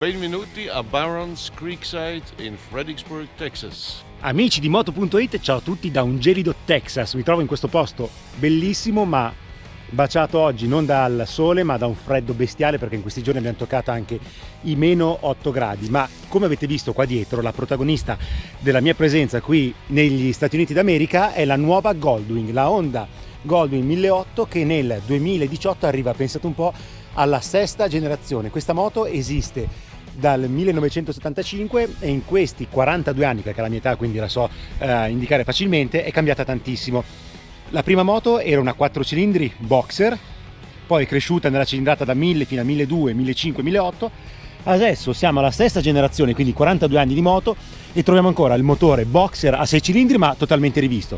Benvenuti a Barron's Creekside in Fredericksburg, Texas. Amici di Moto.it, ciao a tutti da un gelido Texas. Mi trovo in questo posto bellissimo, ma baciato oggi non dal sole ma da un freddo bestiale, perché in questi giorni abbiamo toccato anche i meno 8 gradi. Ma come avete visto qua dietro, la protagonista della mia presenza qui negli Stati Uniti d'America è la nuova Goldwing, la Honda Goldwing 1008, che nel 2018 arriva, pensate un po', alla sesta generazione. Questa moto esiste dal 1975 e in questi 42 anni, perché la mia età quindi la so indicare facilmente, è cambiata tantissimo. La prima moto era una 4 cilindri boxer, poi è cresciuta nella cilindrata da 1000 fino a 1200, 1500, 1008. Adesso siamo alla sesta generazione, quindi 42 anni di moto, e troviamo ancora il motore boxer a 6 cilindri ma totalmente rivisto.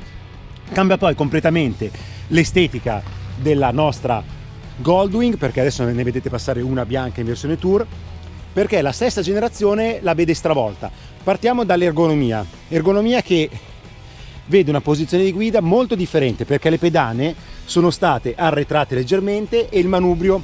Cambia poi completamente l'estetica della nostra Goldwing, perché adesso ne vedete passare una bianca in versione Tour, perché la sesta generazione la vede stravolta. Partiamo dall'ergonomia, ergonomia che vede una posizione di guida molto differente, perché le pedane sono state arretrate leggermente e il manubrio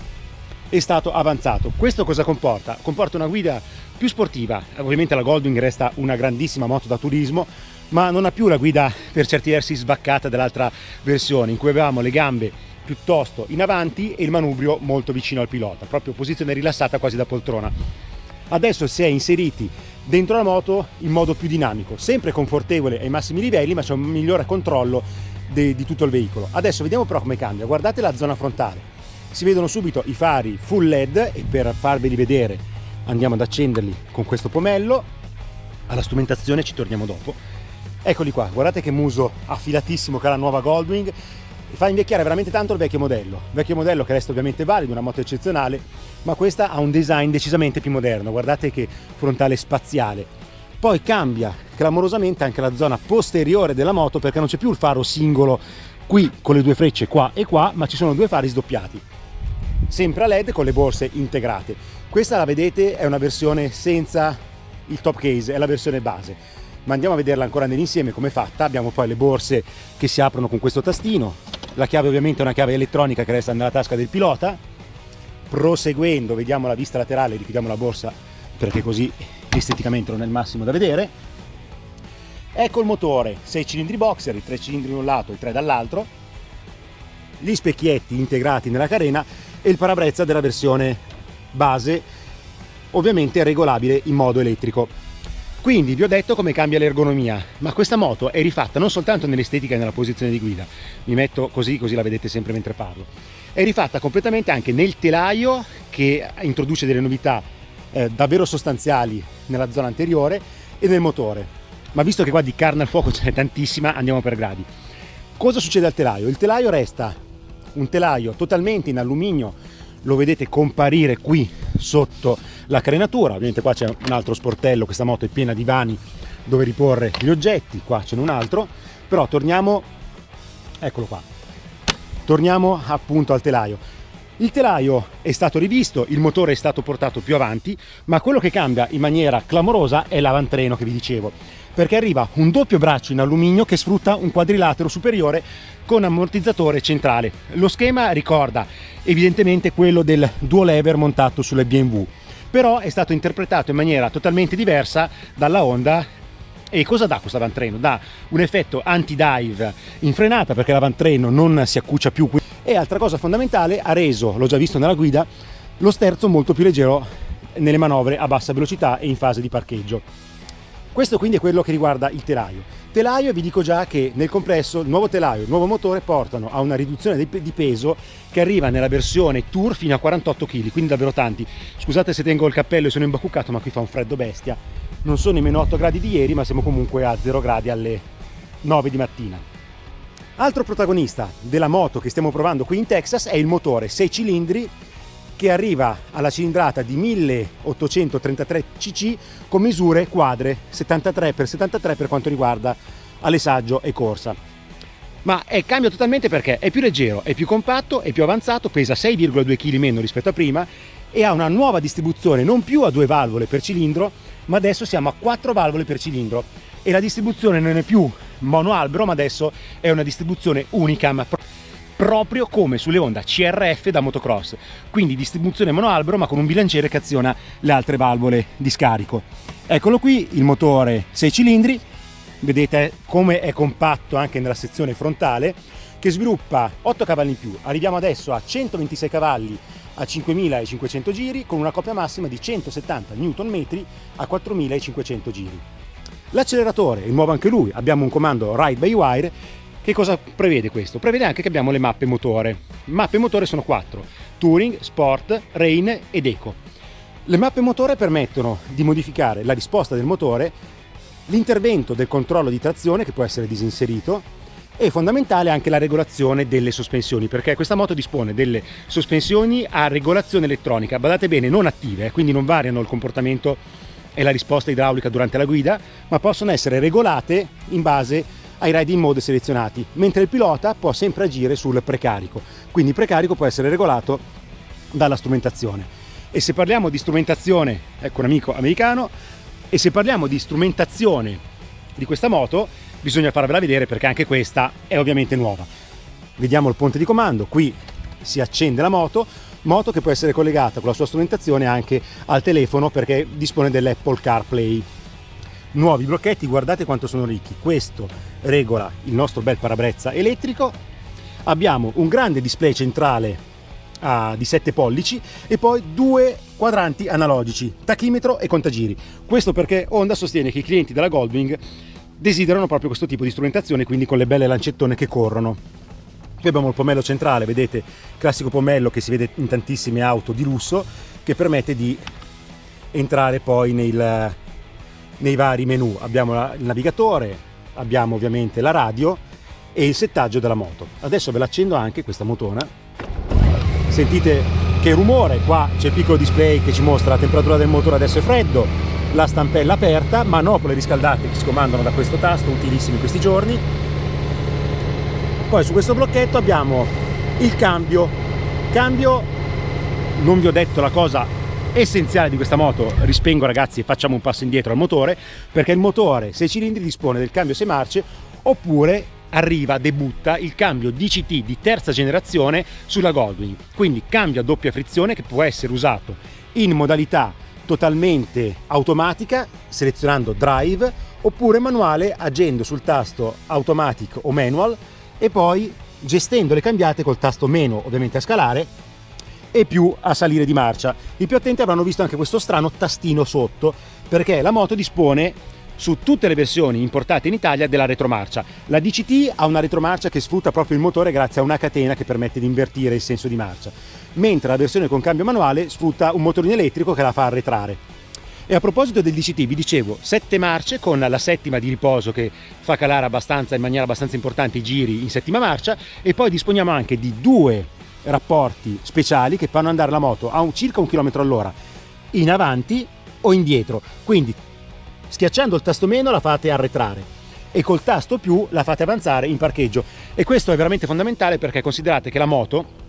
è stato avanzato. Questo cosa comporta? Comporta una guida più sportiva. Ovviamente la Goldwing resta una grandissima moto da turismo, ma non ha più la guida per certi versi svaccata dell'altra versione, in cui avevamo le gambe piuttosto in avanti e il manubrio molto vicino al pilota, proprio posizione rilassata quasi da poltrona. Adesso si è inseriti dentro la moto in modo più dinamico, sempre confortevole ai massimi livelli, ma c'è un migliore controllo di tutto il veicolo. Adesso vediamo però come cambia. Guardate la zona frontale, si vedono subito i fari full LED, e per farveli vedere andiamo ad accenderli con questo pomello. Alla strumentazione ci torniamo dopo. Eccoli qua, guardate che muso affilatissimo che ha la nuova Goldwing. Fa invecchiare veramente tanto il vecchio modello che resta ovviamente valido, una moto eccezionale, ma questa ha un design decisamente più moderno. Guardate che frontale spaziale. Poi cambia clamorosamente anche la zona posteriore della moto, perché non c'è più il faro singolo qui con le due frecce qua e qua, ma ci sono due fari sdoppiati, sempre a LED con le borse integrate. Questa, la vedete, è una versione senza il top case, è la versione base. Ma andiamo a vederla ancora nell'insieme come è fatta. Abbiamo poi le borse che si aprono con questo tastino, la chiave ovviamente è una chiave elettronica che resta nella tasca del pilota. Proseguendo vediamo la vista laterale, richiudiamo la borsa perché così esteticamente non è il massimo da vedere. Ecco il motore, 6 cilindri boxer, i 3 cilindri da un lato e i 3 dall'altro, gli specchietti integrati nella carena e il parabrezza della versione base, ovviamente regolabile in modo elettrico. Quindi vi ho detto come cambia l'ergonomia, ma questa moto è rifatta non soltanto nell'estetica e nella posizione di guida, mi metto così la vedete sempre mentre parlo, è rifatta completamente anche nel telaio, che introduce delle novità davvero sostanziali nella zona anteriore, e nel motore. Ma visto che qua di carne al fuoco ce n'è tantissima, andiamo per gradi. Cosa succede al telaio? Il telaio resta un telaio totalmente in alluminio, lo vedete comparire qui sotto la carenatura. Ovviamente qua c'è un altro sportello, questa moto è piena di vani dove riporre gli oggetti, qua c'è un altro, però torniamo, eccolo qua, torniamo appunto al telaio. Il telaio è stato rivisto, il motore è stato portato più avanti, ma quello che cambia in maniera clamorosa è l'avantreno che vi dicevo, perché arriva un doppio braccio in alluminio che sfrutta un quadrilatero superiore con ammortizzatore centrale. Lo schema ricorda evidentemente quello del dual lever montato sulle BMW, però è stato interpretato in maniera totalmente diversa dalla Honda. E cosa dà questo avantreno? Dà un effetto anti-dive in frenata, perché l'avantreno non si accuccia più qui, e altra cosa fondamentale, ha reso, l'ho già visto nella guida, lo sterzo molto più leggero nelle manovre a bassa velocità e in fase di parcheggio. Questo quindi è quello che riguarda il telaio. Telaio, vi dico già che nel complesso il nuovo telaio e il nuovo motore portano a una riduzione di peso che arriva nella versione Tour fino a 48 kg, quindi davvero tanti. Scusate se tengo il cappello e sono imbacuccato, ma qui fa un freddo bestia. Non sono i meno 8 gradi di ieri, ma siamo comunque a 0 gradi alle 9 di mattina. Altro protagonista della moto che stiamo provando qui in Texas è il motore 6 cilindri che arriva alla cilindrata di 1833 cc con misure quadre 73x73 per quanto riguarda alessaggio e corsa. Ma cambia totalmente perché è più leggero, è più compatto, è più avanzato, pesa 6,2 kg meno rispetto a prima e ha una nuova distribuzione, non più a 2 valvole per cilindro, ma adesso siamo a 4 valvole per cilindro, e la distribuzione non è più monoalbero, ma adesso è una distribuzione unicam. proprio come sulle Honda CRF da motocross, quindi distribuzione monoalbero ma con un bilanciere che aziona le altre valvole di scarico. Eccolo qui, il motore 6 cilindri, vedete come è compatto anche nella sezione frontale, che sviluppa 8 cavalli in più. Arriviamo adesso a 126 cavalli a 5500 giri con una coppia massima di 170 Nm a 4500 giri. L'acceleratore è nuovo anche lui, abbiamo un comando Ride by Wire. Che cosa prevede questo? Prevede anche che abbiamo le mappe motore. Mappe motore sono 4: Touring, Sport, Rain ed Eco. Le mappe motore permettono di modificare la risposta del motore, l'intervento del controllo di trazione che può essere disinserito, e fondamentale anche la regolazione delle sospensioni, perché questa moto dispone delle sospensioni a regolazione elettronica, badate bene, non attive, quindi non variano il comportamento e la risposta idraulica durante la guida, ma possono essere regolate in base ai riding mode selezionati, mentre il pilota può sempre agire sul precarico, quindi il precarico può essere regolato dalla strumentazione. E se parliamo di strumentazione, ecco un amico americano, e se parliamo di strumentazione di questa moto, bisogna farvela vedere perché anche questa è ovviamente nuova. Vediamo il ponte di comando, qui si accende la moto che può essere collegata con la sua strumentazione anche al telefono perché dispone dell'Apple CarPlay. Nuovi blocchetti, guardate quanto sono ricchi. Questo regola il nostro bel parabrezza elettrico. Abbiamo un grande display centrale di 7 pollici e poi 2 quadranti analogici, tachimetro e contagiri. Questo perché Honda sostiene che i clienti della Goldwing desiderano proprio questo tipo di strumentazione, quindi con le belle lancettone che corrono. Qui abbiamo il pommello centrale, vedete, classico pommello che si vede in tantissime auto di lusso, che permette di entrare poi nei vari menu. Abbiamo il navigatore, abbiamo ovviamente la radio e il settaggio della moto. Adesso ve l'accendo anche questa motona, sentite che rumore, qua c'è il piccolo display che ci mostra la temperatura del motore, adesso è freddo, la stampella aperta, manopole riscaldate che si comandano da questo tasto, utilissimi in questi giorni. Poi su questo blocchetto abbiamo il cambio, non vi ho detto la cosa essenziale di questa moto, rispengo ragazzi e facciamo un passo indietro al motore, perché il motore 6 cilindri dispone del cambio 6 marce, oppure debutta il cambio DCT di terza generazione sulla Goldwing, quindi cambio a doppia frizione che può essere usato in modalità totalmente automatica selezionando drive, oppure manuale agendo sul tasto automatic o manual e poi gestendo le cambiate col tasto meno ovviamente a scalare e più a salire di marcia. I più attenti avranno visto anche questo strano tastino sotto, perché la moto dispone su tutte le versioni importate in Italia della retromarcia. La DCT ha una retromarcia che sfrutta proprio il motore grazie a una catena che permette di invertire il senso di marcia, mentre la versione con cambio manuale sfrutta un motorino elettrico che la fa arretrare. E a proposito del DCT, vi dicevo, 7 marce con la settima di riposo che fa calare in maniera abbastanza importante i giri in settima marcia, e poi disponiamo anche di 2 rapporti speciali che fanno andare la moto a circa 1 km all'ora in avanti o indietro, quindi schiacciando il tasto meno la fate arretrare e col tasto più la fate avanzare in parcheggio. E questo è veramente fondamentale perché considerate che la moto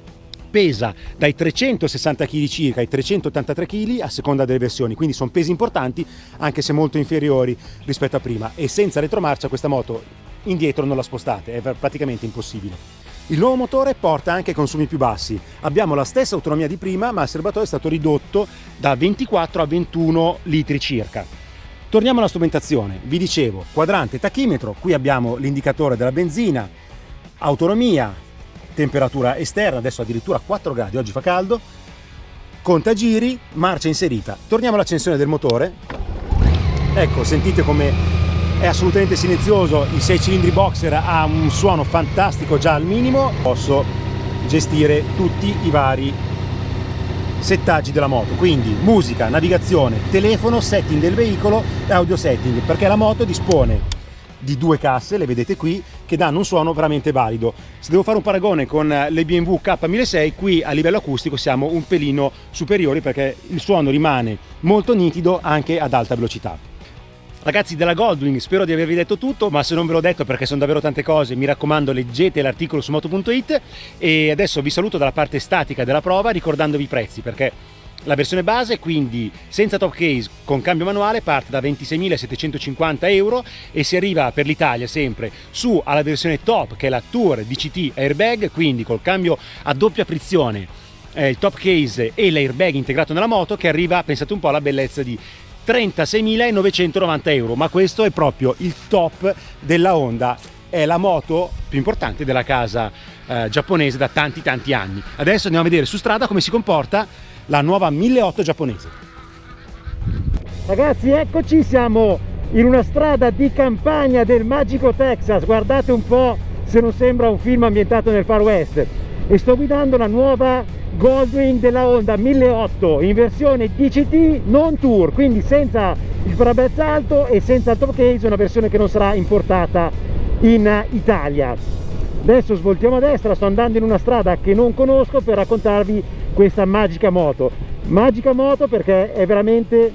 pesa dai 360 kg circa ai 383 kg a seconda delle versioni, quindi sono pesi importanti anche se molto inferiori rispetto a prima, e senza retromarcia questa moto indietro non la spostate, è praticamente impossibile. Il nuovo motore porta anche consumi più bassi, abbiamo la stessa autonomia di prima ma il serbatoio è stato ridotto da 24 a 21 litri circa. Torniamo alla strumentazione, vi dicevo quadrante tachimetro, qui abbiamo l'indicatore della benzina, autonomia, temperatura esterna, adesso addirittura 4 gradi, oggi fa caldo, contagiri, marcia inserita. Torniamo all'accensione del motore, ecco sentite come è assolutamente silenzioso, il 6 cilindri boxer ha un suono fantastico già al minimo, posso gestire tutti i vari settaggi della moto, quindi musica, navigazione, telefono, setting del veicolo e audio setting, perché la moto dispone di 2 casse, le vedete qui, che danno un suono veramente valido. Se devo fare un paragone con le BMW K1006, qui a livello acustico siamo un pelino superiori perché il suono rimane molto nitido anche ad alta velocità. Ragazzi della Goldwing, spero di avervi detto tutto, ma se non ve l'ho detto perché sono davvero tante cose, mi raccomando leggete l'articolo su moto.it, e adesso vi saluto dalla parte statica della prova ricordandovi i prezzi, perché La versione base, quindi senza top case, con cambio manuale, parte da 26.750 euro e si arriva per l'Italia sempre su alla versione top, che è la Tour DCT Airbag, quindi col cambio a doppia frizione, il top case e l'airbag integrato nella moto, che arriva, pensate un po', alla bellezza di 36.990 euro. Ma questo è proprio il top della Honda, è la moto più importante della casa giapponese da tanti anni. Adesso andiamo a vedere su strada come si comporta la nuova 1800 giapponese. Ragazzi, eccoci, siamo in una strada di campagna del magico Texas. Guardate un po' se non sembra un film ambientato nel Far West. E sto guidando la nuova Goldwing della Honda 1800 in versione DCT non Tour, quindi senza il parabrezza alto e senza il top case, una versione che non sarà importata in Italia. Adesso svoltiamo a destra, sto andando in una strada che non conosco per raccontarvi questa magica moto perché è veramente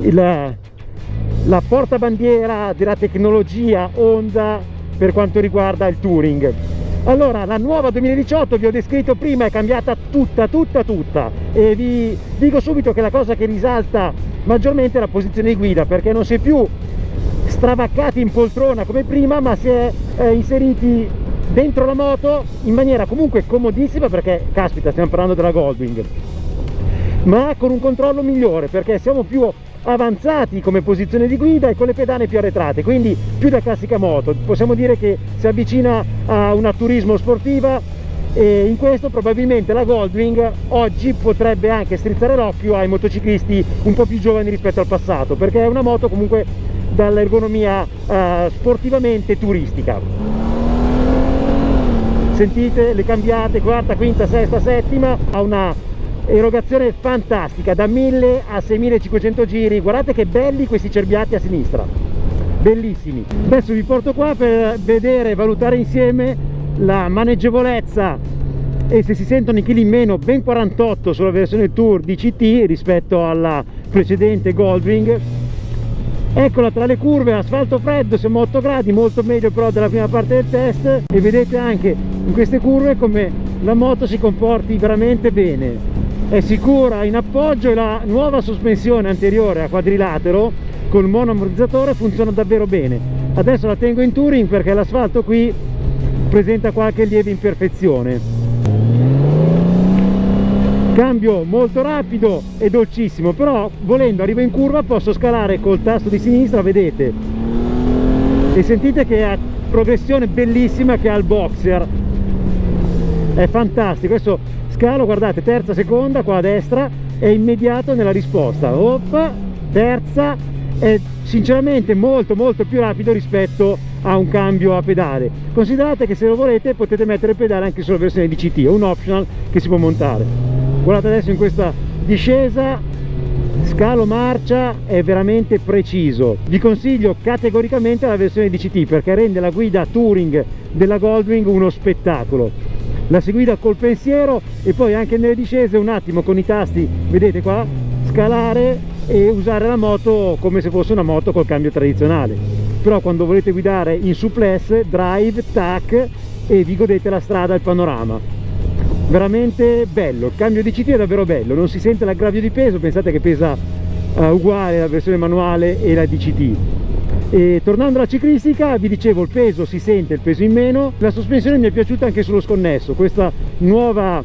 la portabandiera della tecnologia Honda per quanto riguarda il touring. Allora, la nuova 2018 vi ho descritto prima, è cambiata tutta e vi dico subito che la cosa che risalta maggiormente è la posizione di guida, perché non si è più stravaccati in poltrona come prima, ma si è inseriti dentro la moto in maniera comunque comodissima, perché caspita, stiamo parlando della Goldwing, ma con un controllo migliore, perché siamo più avanzati come posizione di guida e con le pedane più arretrate, quindi più da classica moto. Possiamo dire che si avvicina a una turismo sportiva, e in questo probabilmente la Goldwing oggi potrebbe anche strizzare l'occhio ai motociclisti un po' più giovani rispetto al passato, perché è una moto comunque dall'ergonomia sportivamente turistica. Sentite le cambiate, quarta, quinta, sesta, settima, ha una erogazione fantastica da 1000 a 6500 giri. Guardate che belli questi cerbiati a sinistra, bellissimi. Adesso vi porto qua per vedere e valutare insieme la maneggevolezza e se si sentono i chili in meno, ben 48 sulla versione Tour DCT rispetto alla precedente Goldwing. Eccola tra le curve, asfalto freddo, siamo a 8 gradi, molto meglio però della prima parte del test, e vedete anche in queste curve come la moto si comporti veramente bene. È sicura in appoggio e la nuova sospensione anteriore a quadrilatero col monoammortizzatore funziona davvero bene. Adesso la tengo in touring perché l'asfalto qui presenta qualche lieve imperfezione. Cambio molto rapido e dolcissimo, però volendo arrivo in curva, posso scalare col tasto di sinistra, vedete, e sentite che ha progressione bellissima che ha il Boxer, è fantastico. Adesso scalo, guardate, terza, seconda, qua a destra, è immediato nella risposta, oppa, terza, è sinceramente molto più rapido rispetto a un cambio a pedale. Considerate che se lo volete potete mettere il pedale anche sulla versione DCT, è un optional che si può montare. Guardate adesso in questa discesa, scalo marcia, è veramente preciso. Vi consiglio categoricamente la versione DCT perché rende la guida touring della Goldwing uno spettacolo. La si guida col pensiero e poi anche nelle discese un attimo con i tasti, vedete qua, scalare e usare la moto come se fosse una moto col cambio tradizionale. Però quando volete guidare in suplex, drive, tac, e vi godete la strada, il panorama. Veramente bello, il cambio DCT è davvero bello, non si sente l'aggravio di peso, pensate che pesa uguale la versione manuale e la DCT. E tornando alla ciclistica, vi dicevo, il peso si sente, il peso in meno. La sospensione mi è piaciuta anche sullo sconnesso, questo nuovo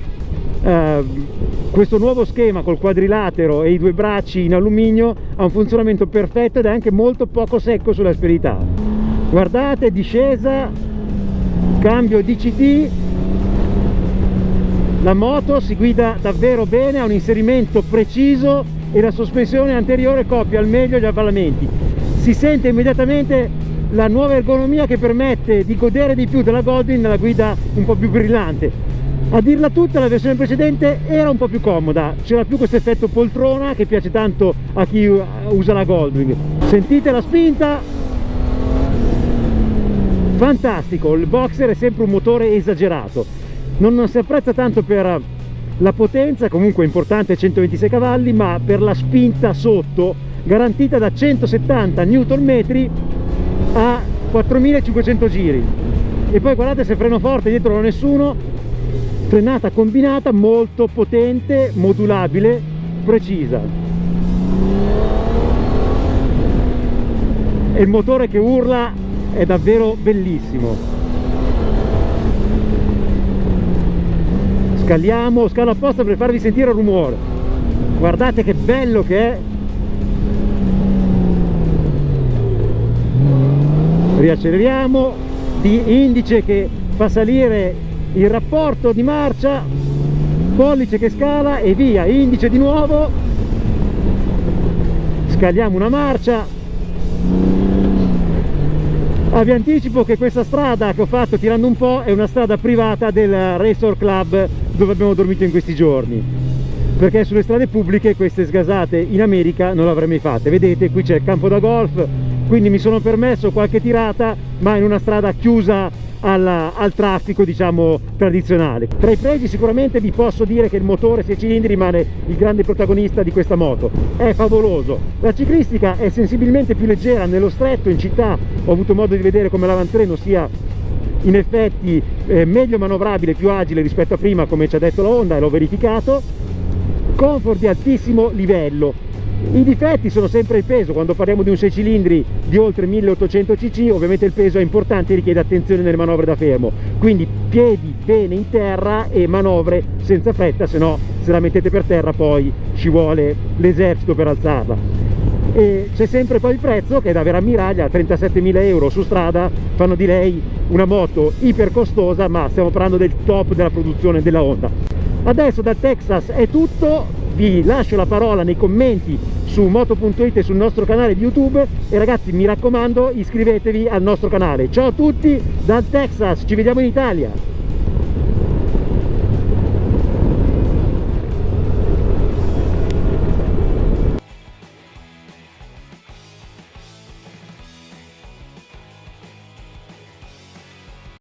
schema col quadrilatero e i due bracci in alluminio ha un funzionamento perfetto ed è anche molto poco secco sull'asperità. Guardate, discesa, cambio DCT, la moto si guida davvero bene, ha un inserimento preciso e la sospensione anteriore copia al meglio gli avvallamenti. Si sente immediatamente la nuova ergonomia che permette di godere di più della Goldwing nella guida un po' più brillante. A dirla tutta, la versione precedente era un po' più comoda, c'era più questo effetto poltrona che piace tanto a chi usa la Goldwing. Sentite la spinta, fantastico. Il Boxer è sempre un motore esagerato, non si apprezza tanto per la potenza, comunque importante, 126 cavalli, ma per la spinta sotto, garantita da 170 Nm a 4500 giri. E poi guardate, se freno forte dietro non ho nessuno, frenata combinata molto potente, modulabile, precisa. E il motore che urla è davvero bellissimo. Scalo apposta per farvi sentire il rumore. Guardate che bello che è. Riacceleriamo, di indice che fa salire il rapporto di marcia, pollice che scala e via, indice di nuovo, scaliamo una marcia. Vi anticipo che questa strada che ho fatto tirando un po' è una strada privata del Resort Club dove abbiamo dormito in questi giorni, perché sulle strade pubbliche queste sgasate in America non le avrei mai fatte. Vedete, qui c'è il campo da golf, quindi mi sono permesso qualche tirata, ma in una strada chiusa al traffico, diciamo, tradizionale. Tra i pregi sicuramente vi posso dire che il motore 6 cilindri rimane il grande protagonista di questa moto, è favoloso. La ciclistica è sensibilmente più leggera nello stretto, in città ho avuto modo di vedere come l'avantreno sia in effetti meglio manovrabile, più agile rispetto a prima, come ci ha detto la Honda, e l'ho verificato. Comfort di altissimo livello. I difetti sono sempre il peso. Quando parliamo di un 6 cilindri di oltre 1800 cc ovviamente il peso è importante e richiede attenzione nelle manovre da fermo, quindi piedi bene in terra e manovre senza fretta, se no se la mettete per terra poi ci vuole l'esercito per alzarla. E c'è sempre poi il prezzo, che è da vera ammiraglia, 37.000 euro su strada fanno di lei una moto iper costosa, ma stiamo parlando del top della produzione della Honda. Adesso dal Texas è tutto, vi lascio la parola nei commenti su moto.it e sul nostro canale di YouTube, e ragazzi mi raccomando iscrivetevi al nostro canale. Ciao a tutti dal Texas, ci vediamo in Italia!